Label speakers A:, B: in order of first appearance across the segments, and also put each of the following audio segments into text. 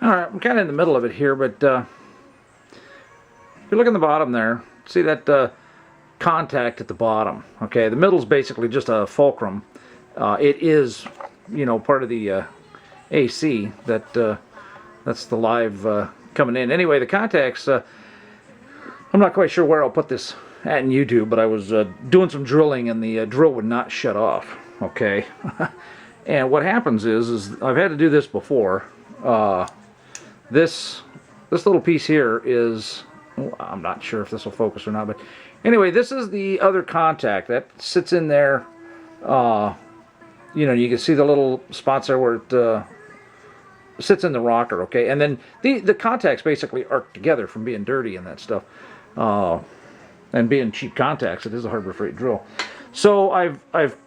A: Alright, I'm kind of in the middle of it here, but if you look in the bottom there, see that contact at the bottom. Okay, the middle is basically just a fulcrum. It is, you know, part of the AC that's the live coming in. Anyway, the contacts, I'm not quite sure where I'll put this at in YouTube, but I was doing some drilling and the drill would not shut off. Okay, and what happens is I've had to do this before. This little piece here is, I'm not sure if this will focus or not, but anyway, this is the other contact that sits in there. You know, you can see the little spots there where it sits in the rocker, okay? And then the contacts basically arc together from being dirty and that stuff. And being cheap contacts, it is a Harbor Freight drill. So I've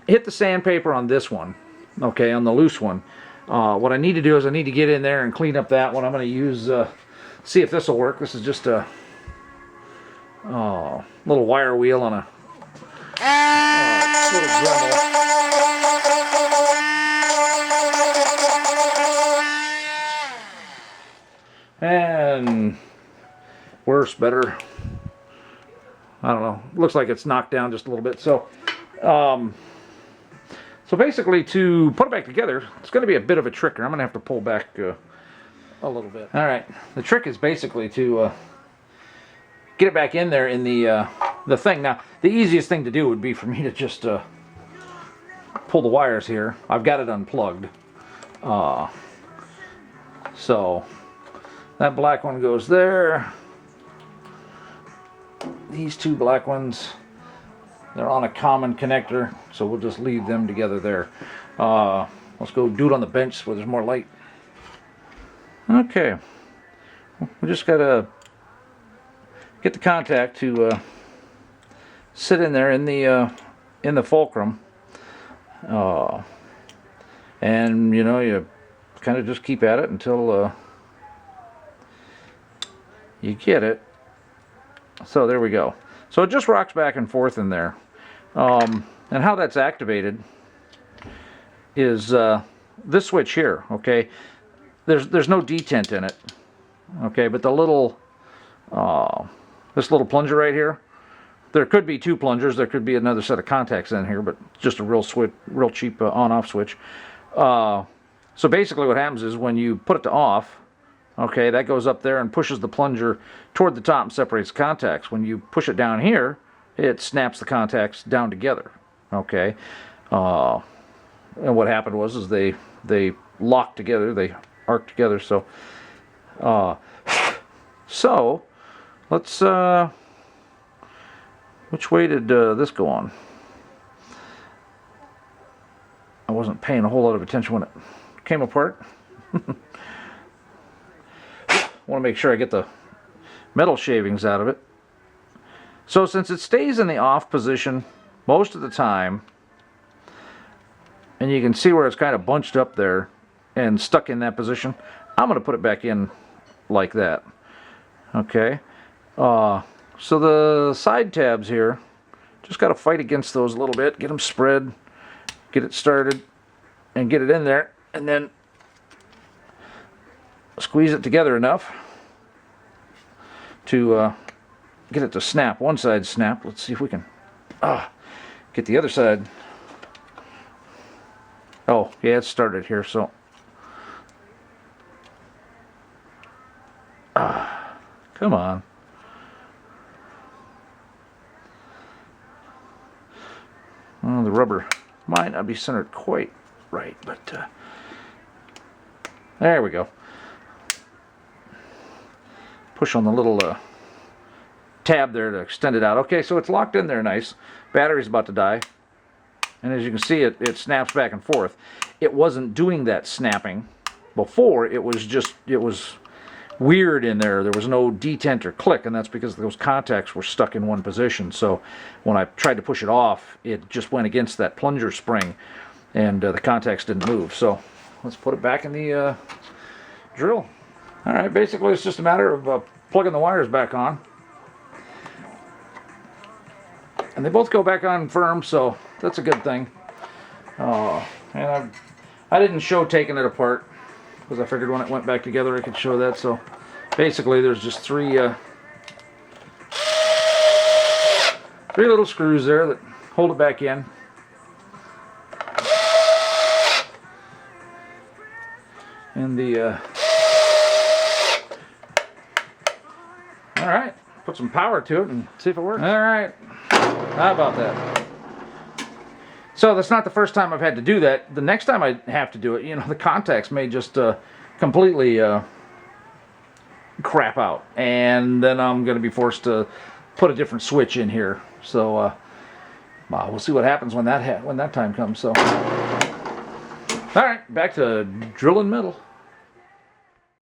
A: hit the sandpaper on this one, okay, on the loose one. What I need to do is I need to get in there and clean up that one. I'm going to use, see if this will work. This is just a little wire wheel on a little Dremel. And worse, better. I don't know. Looks like it's knocked down just a little bit. So, so basically, to put it back together, it's going to be a bit of a trick here. I'm going to have to pull back a little bit. All right. The trick is basically to get it back in there in the thing. Now, the easiest thing to do would be for me to just pull the wires here. I've got it unplugged. So that black one goes there. These two black ones, they're on a common connector, so we'll just leave them together there. Let's go do it on the bench where there's more light. Okay, we just gotta get the contact to sit in there in the fulcrum, and you know, you kind of just keep at it until you get it. So there we go. So it just rocks back and forth in there. And how that's activated is this switch here, okay? There's no detent in it, okay? But the little, this little plunger right here, there could be two plungers, there could be another set of contacts in here, but just a real cheap on-off switch. So basically what happens is when you put it to off, okay, that goes up there and pushes the plunger toward the top and separates the contacts. When you push it down here, it snaps the contacts down together, okay? And what happened was they locked together, they arced together. So so let's which way did this go on? I wasn't paying a whole lot of attention when it came apart. Want to make sure I get the metal shavings out of it. So since it stays in the off position most of the time, and you can see where it's kind of bunched up there and stuck in that position, I'm going to put it back in like that. Okay. So the side tabs here, just got to fight against those a little bit, get them spread, get it started, and get it in there, and then squeeze it together enough to get it to snap. One side snap. Let's see if we can get the other side. Oh, yeah, it started here, so come on. Well, the rubber might not be centered quite right, but there we go. Push on the little tab there to extend it out. Okay, so it's locked in there nice. Battery's about to die. And as you can see, it snaps back and forth. It wasn't doing that snapping before. It was weird in there. There was no detent or click, and that's because those contacts were stuck in one position. So when I tried to push it off, it just went against that plunger spring, and the contacts didn't move. So let's put it back in the drill. All right, basically it's just a matter of plugging the wires back on. And they both go back on firm, so that's a good thing. And I didn't show taking it apart. because I figured when it went back together I could show that. So basically there's just three little screws there that hold it back in. And the alright, put some power to it and see if it works. Alright, how about that? So that's not the first time I've had to do that. The next time I have to do it, you know, the contacts may just completely crap out. And then I'm going to be forced to put a different switch in here. So we'll see what happens when that time comes. So, alright, back to drilling metal.